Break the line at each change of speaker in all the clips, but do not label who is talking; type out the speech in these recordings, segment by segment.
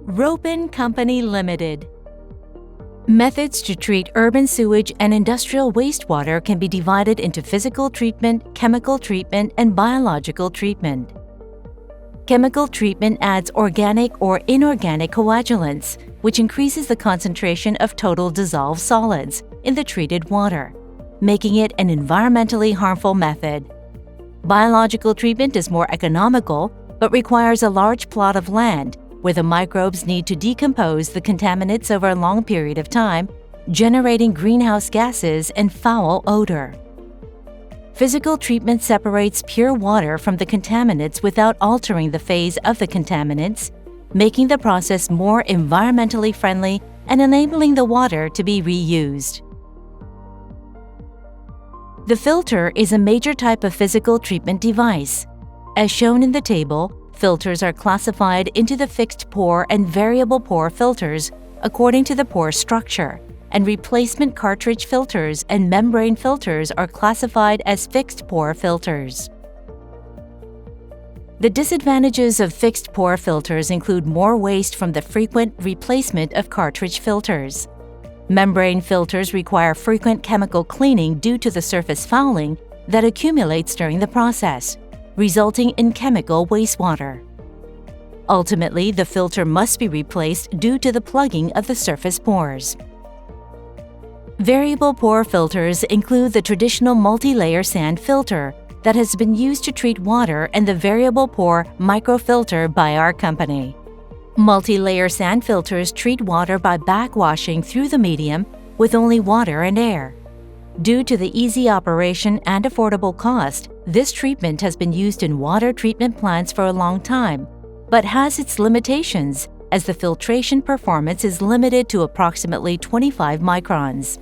Ropen Company Limited. Methods to treat urban sewage and industrial wastewater can be divided into physical treatment, chemical treatment, and biological treatment. Chemical treatment adds organic or inorganic coagulants, which increases the concentration of total dissolved solids in the treated water, making it an environmentally harmful method. Biological treatment is more economical, but requires a large plot of land where the microbes need to decompose the contaminants over a long period of time, generating greenhouse gases and foul odor. Physical treatment separates pure water from the contaminants without altering the phase of the contaminants, making the process more environmentally friendly and enabling the water to be reused. The filter is a major type of physical treatment device. As shown in the table, filters are classified into the fixed pore and variable pore filters according to the pore structure, and replacement cartridge filters and membrane filters are classified as fixed pore filters. The disadvantages of fixed pore filters include more waste from the frequent replacement of cartridge filters. Membrane filters require frequent chemical cleaning due to the surface fouling that accumulates during the process, resulting in chemical wastewater. Ultimately, the filter must be replaced due to the plugging of the surface pores. Variable pore filters include the traditional multi-layer sand filter that has been used to treat water and the variable pore microfilter by our company. Multi-layer sand filters treat water by backwashing through the medium with only water and air. Due to the easy operation and affordable cost, this treatment has been used in water treatment plants for a long time, but has its limitations as the filtration performance is limited to approximately 25 microns.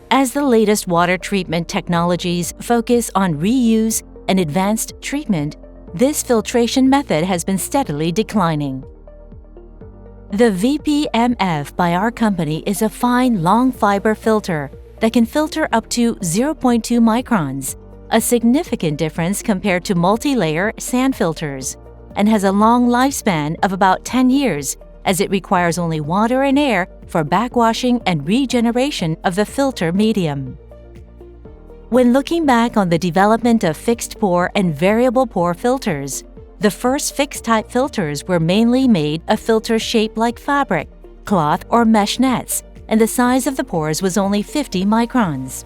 As the latest water treatment technologies focus on reuse and advanced treatment, this filtration method has been steadily declining. The Vpmf by our company is a fine, long fiber filter that can filter up to 0.2 microns, a significant difference compared to multi-layer sand filters, and has a long lifespan of about 10 years as it requires only water and air for backwashing and regeneration of the filter medium. When looking back on the development of fixed pore and variable pore filters, the first fixed-type filters were mainly made of filters shaped like fabric, cloth, or mesh nets, and the size of the pores was only 50 microns.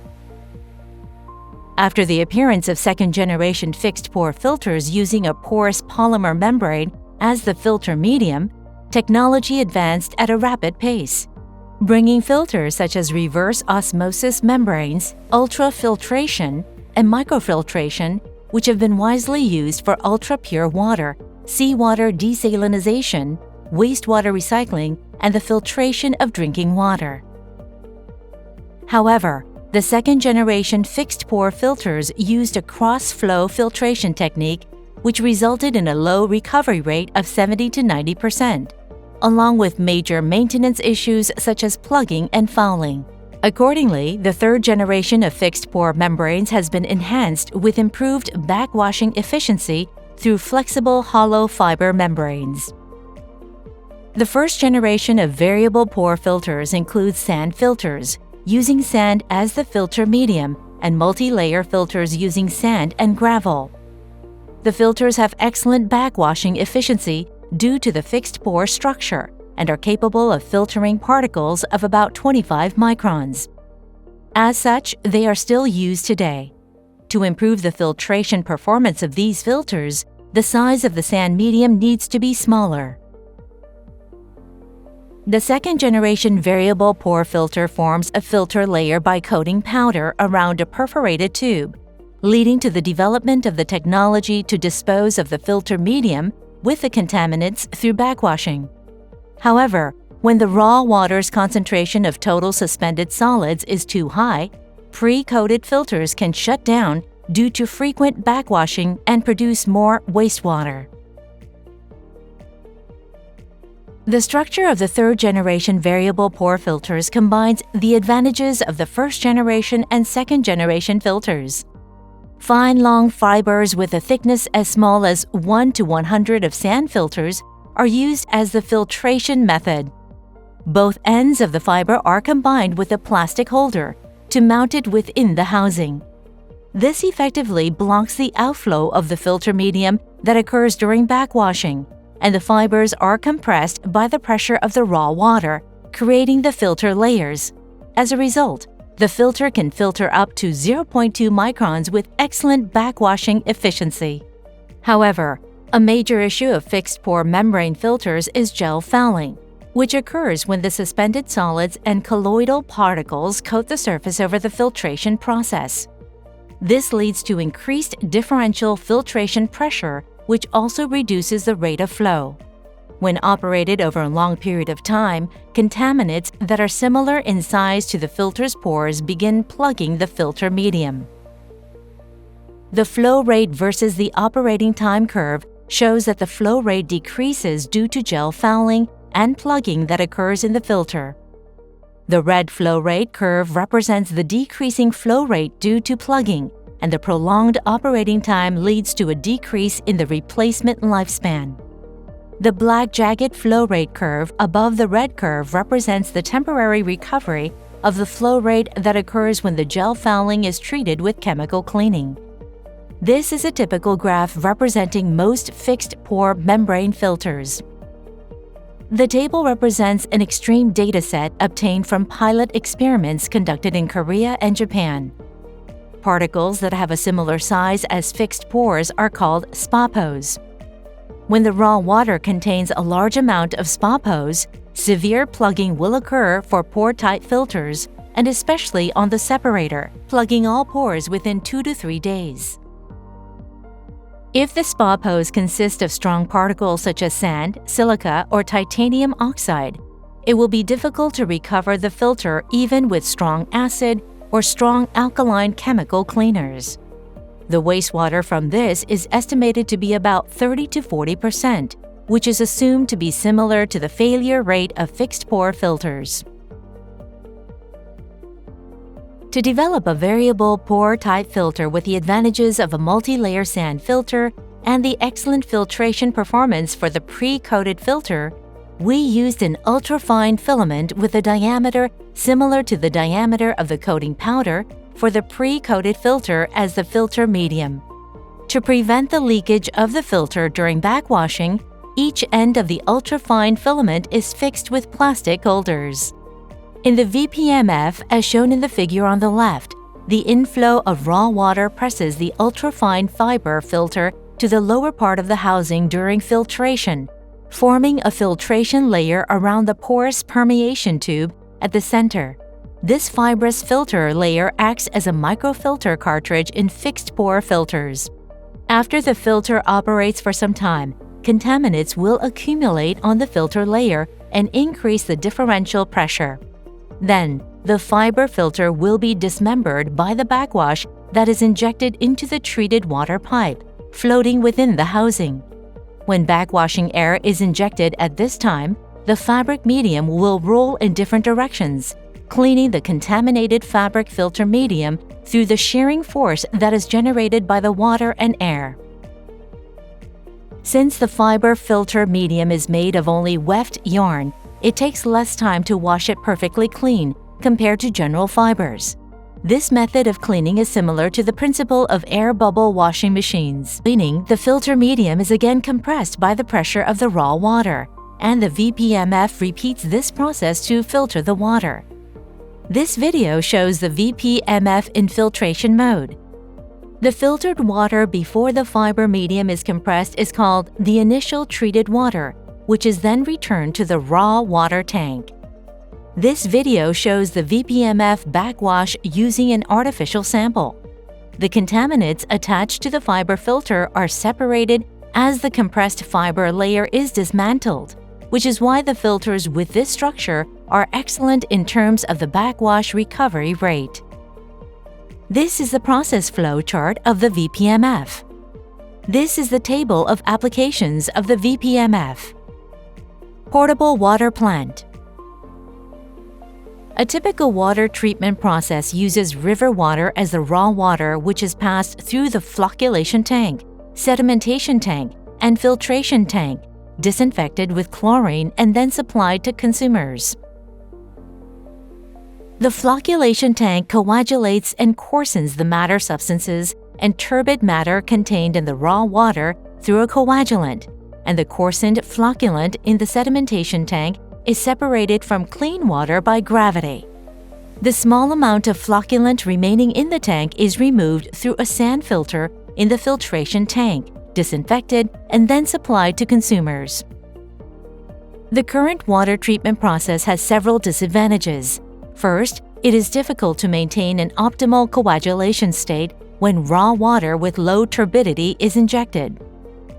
After the appearance of second-generation fixed pore filters using a porous polymer membrane as the filter medium, technology advanced at a rapid pace, bringing filters such as reverse osmosis membranes, ultrafiltration, and microfiltration, which have been wisely used for ultra-pure water, seawater desalinization, wastewater recycling, and the filtration of drinking water. However, the second-generation fixed-pore filters used a cross-flow filtration technique, which resulted in a low recovery rate of 70 to 90%, along with major maintenance issues such as plugging and fouling. Accordingly, the third generation of fixed-pore membranes has been enhanced with improved backwashing efficiency through flexible hollow fiber membranes. The first generation of variable pore filters includes sand filters, using sand as the filter medium, and multi-layer filters using sand and gravel. The filters have excellent backwashing efficiency due to the fixed pore structure and are capable of filtering particles of about 25 microns. As such, they are still used today. To improve the filtration performance of these filters, the size of the sand medium needs to be smaller. The second-generation variable pore filter forms a filter layer by coating powder around a perforated tube, leading to the development of the technology to dispose of the filter medium with the contaminants through backwashing. However, when the raw water's concentration of total suspended solids is too high, pre-coated filters can shut down due to frequent backwashing and produce more wastewater. The structure of the third-generation variable pore filters combines the advantages of the first-generation and second-generation filters. Fine, long fibers with a thickness as small as 1 to 100 of sand filters are used as the filtration method. Both ends of the fiber are combined with a plastic holder to mount it within the housing. This effectively blocks the outflow of the filter medium that occurs during backwashing, and the fibers are compressed by the pressure of the raw water, creating the filter layers. As a result, the filter can filter up to 0.2 microns with excellent backwashing efficiency. However, a major issue of fixed-pore membrane filters is gel fouling, which occurs when the suspended solids and colloidal particles coat the surface over the filtration process. This leads to increased differential filtration pressure, which also reduces the rate of flow. When operated over a long period of time, contaminants that are similar in size to the filter's pores begin plugging the filter medium. The flow rate versus the operating time curve shows that the flow rate decreases due to gel fouling and plugging that occurs in the filter. The red flow rate curve represents the decreasing flow rate due to plugging, and the prolonged operating time leads to a decrease in the replacement lifespan. The black jagged flow rate curve above the red curve represents the temporary recovery of the flow rate that occurs when the gel fouling is treated with chemical cleaning. This is a typical graph representing most fixed-pore membrane filters. The table represents an extreme dataset obtained from pilot experiments conducted in Korea and Japan. Particles that have a similar size as fixed pores are called SPAPOs. When the raw water contains a large amount of SPAPOs, severe plugging will occur for pore-tight filters, and especially on the separator, plugging all pores within 2 to 3 days. If the SPAPOs consist of strong particles such as sand, silica, or titanium oxide, it will be difficult to recover the filter even with strong acid or strong alkaline chemical cleaners. The wastewater from this is estimated to be about 30 to 40%, which is assumed to be similar to the failure rate of fixed-pore filters. To develop a variable pore-type filter with the advantages of a multi-layer sand filter and the excellent filtration performance for the pre-coated filter, we used an ultrafine filament with a diameter similar to the diameter of the coating powder for the pre-coated filter as the filter medium. To prevent the leakage of the filter during backwashing, each end of the ultrafine filament is fixed with plastic holders. In the Vpmf, as shown in the figure on the left, the inflow of raw water presses the ultrafine fiber filter to the lower part of the housing during filtration, forming a filtration layer around the porous permeation tube at the center. This fibrous filter layer acts as a microfilter cartridge in fixed-pore filters. After the filter operates for some time, contaminants will accumulate on the filter layer and increase the differential pressure. Then, the fiber filter will be dismembered by the backwash that is injected into the treated water pipe, floating within the housing. When backwashing air is injected at this time, the fabric medium will roll in different directions, cleaning the contaminated fabric filter medium through the shearing force that is generated by the water and air. Since the fiber filter medium is made of only weft yarn, it takes less time to wash it perfectly clean compared to general fibers. This method of cleaning is similar to the principle of air bubble washing machines. Cleaning, the filter medium is again compressed by the pressure of the raw water, and the Vpmf repeats this process to filter the water. This video shows the Vpmf infiltration mode. The filtered water before the fiber medium is compressed is called the initial treated water, which is then returned to the raw water tank. This video shows the Vpmf backwash using an artificial sample. The contaminants attached to the fiber filter are separated as the compressed fiber layer is dismantled, which is why the filters with this structure are excellent in terms of the backwash recovery rate. This is the process flow chart of the Vpmf. This is the table of applications of the Vpmf. Portable water plant. A typical water treatment process uses river water as the raw water which is passed through the flocculation tank, sedimentation tank, and filtration tank, disinfected with chlorine, and then supplied to consumers. The flocculation tank coagulates and coarsens the matter substances and turbid matter contained in the raw water through a coagulant, and the coarsened flocculant in the sedimentation tank is separated from clean water by gravity. The small amount of flocculant remaining in the tank is removed through a sand filter in the filtration tank, disinfected, and then supplied to consumers. The current water treatment process has several disadvantages. First, it is difficult to maintain an optimal coagulation state when raw water with low turbidity is injected.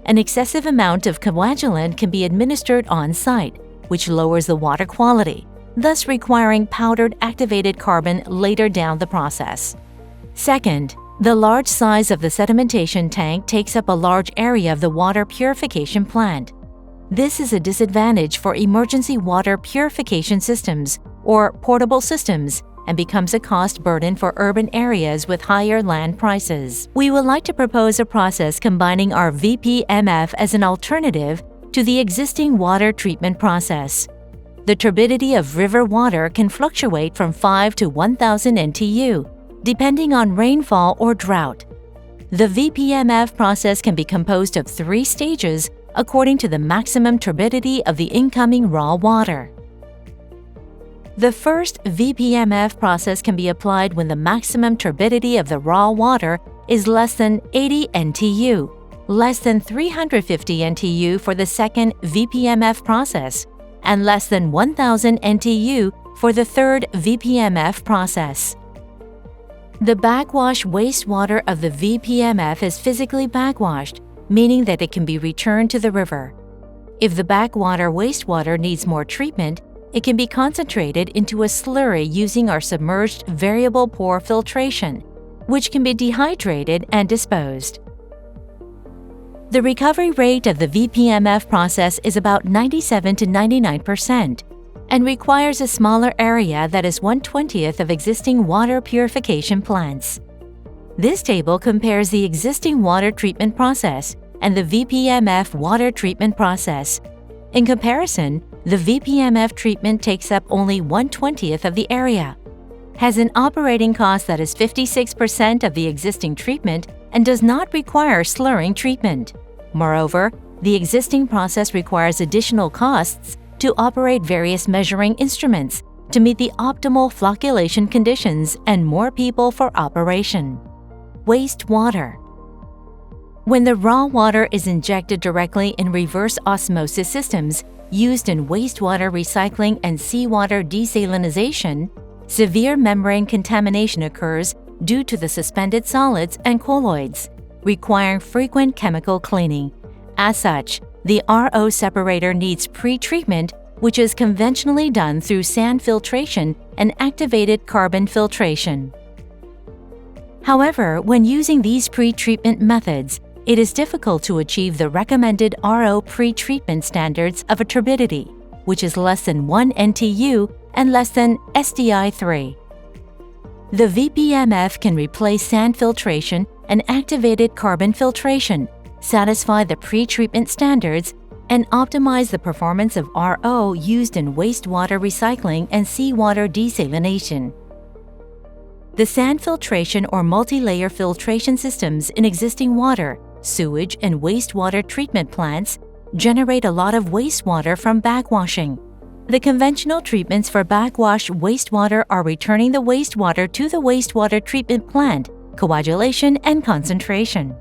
An excessive amount of coagulant can be administered on-site, which lowers the water quality, thus requiring powdered activated carbon later down the process. Second, the large size of the sedimentation tank takes up a large area of the water purification plant. This is a disadvantage for emergency water purification systems or portable systems and becomes a cost burden for urban areas with higher land prices. We would like to propose a process combining our Vpmf as an alternative to the existing water treatment process. The turbidity of river water can fluctuate from 5 to 1,000 NTU, depending on rainfall or drought. The Vpmf process can be composed of 3 stages according to the maximum turbidity of the incoming raw water. The first Vpmf process can be applied when the maximum turbidity of the raw water is less than 80 NTU, less than 350 NTU for the second Vpmf process, and less than 1,000 NTU for the third Vpmf process. The backwash wastewater of the Vpmf is physically backwashed, meaning that it can be returned to the river. If the backwater wastewater needs more treatment, it can be concentrated into a slurry using our submerged variable pore filtration, which can be dehydrated and disposed. The recovery rate of the Vpmf process is about 97 to 99% and requires a smaller area that is 1/20th of existing water purification plants. This table compares the existing water treatment process and the Vpmf water treatment process. In comparison, the Vpmf treatment takes up only 1/20th of the area, has an operating cost that is 56% of the existing treatment, and does not require slurring treatment. Moreover, the existing process requires additional costs to operate various measuring instruments to meet the optimal flocculation conditions and more people for operation. Wastewater. When the raw water is injected directly in reverse osmosis systems used in wastewater recycling and seawater desalinization, severe membrane contamination occurs due to the suspended solids and colloids, requiring frequent chemical cleaning. As such, the RO separator needs pre-treatment, which is conventionally done through sand filtration and activated carbon filtration. However, when using these pre-treatment methods, it is difficult to achieve the recommended RO pre-treatment standards of a turbidity, which is less than 1 NTU and less than SDI3. The Vpmf can replace sand filtration and activated carbon filtration, satisfy the pre-treatment standards, and optimize the performance of RO used in wastewater recycling and seawater desalination. The sand filtration or multi-layer filtration systems in existing water, sewage, and wastewater treatment plants generate a lot of wastewater from backwashing. The conventional treatments for backwash wastewater are returning the wastewater to the wastewater treatment plant, coagulation, and concentration.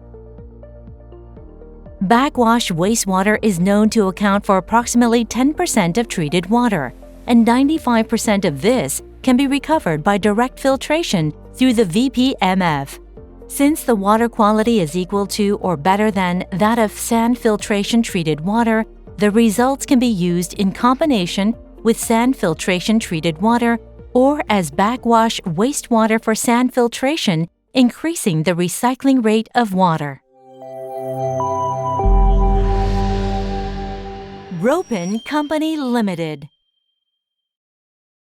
Backwash wastewater is known to account for approximately 10% of treated water, and 95% of this can be recovered by direct filtration through the Vpmf. Since the water quality is equal to or better than that of sand filtration treated water, the results can be used in combination with sand filtration treated water or as backwash wastewater for sand filtration, increasing the recycling rate of water. Ropen Company Limited.